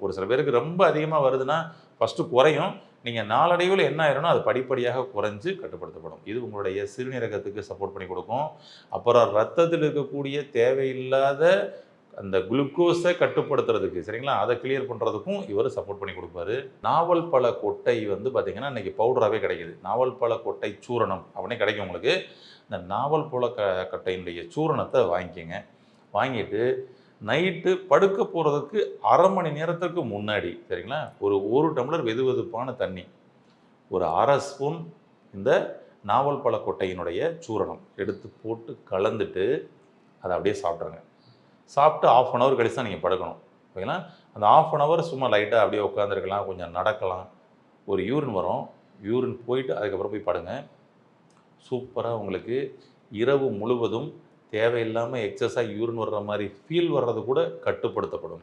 ஒரு சில பேருக்கு ரொம்ப அதிகமாக வருதுன்னா ஃபஸ்ட்டு குறையும். நீங்கள் நாளடைவில் என்ன ஆயிரும்னா அது படிப்படியாக குறைஞ்சு கட்டுப்படுத்தப்படும். இது உங்களுடைய சிறுநீரகத்துக்கு சப்போர்ட் பண்ணி கொடுக்கும். அப்புறம் ரத்தத்தில் இருக்கக்கூடிய தேவையில்லாத அந்த குளுக்கோஸை கட்டுப்படுத்துறதுக்கு சரிங்களா, அதை கிளியர் பண்ணுறதுக்கும் இவர் சப்போர்ட் பண்ணி கொடுப்பாரு. நாவல் பழ கொட்டை வந்து பார்த்தீங்கன்னா இன்றைக்கி பவுடராகவே கிடைக்குது. நாவல் பழ கொட்டை சூரணம் அப்படின்னே கிடைக்கும் உங்களுக்கு. இந்த நாவல் பழ கொட்டையினுடைய சூரணத்தை வாங்கிக்கோங்க. வாங்கிட்டு நைட்டு படுக்க போகிறதுக்கு அரை மணி நேரத்துக்கு முன்னாடி சரிங்களா, ஒரு டம்ளர் வெது வெதுப்பான தண்ணி, ஒரு அரை ஸ்பூன் இந்த நாவல் பழ கொட்டையினுடைய சூரணம் எடுத்து போட்டு கலந்துட்டு அதை அப்படியே சாப்பிட்ருங்க. சாப்பிட்டு 1/2 hour கழிச்சு தான் நீங்கள் படுக்கணும். ஓகேங்களா, அந்த 1/2 hour சும்மா லைட்டாக அப்படியே உட்காந்துருக்கலாம், கொஞ்சம் நடக்கலாம், ஒரு யூரின் வரும், யூரின் போயிட்டு அதுக்கப்புறம் போய் படுங்க. சூப்பராக உங்களுக்கு இரவு முழுவதும் தேவையில்லாமல் எக்ஸஸாக யூரின் வர்ற மாதிரி ஃபீல் வர்றது கூட கட்டுப்படுத்தப்படும்.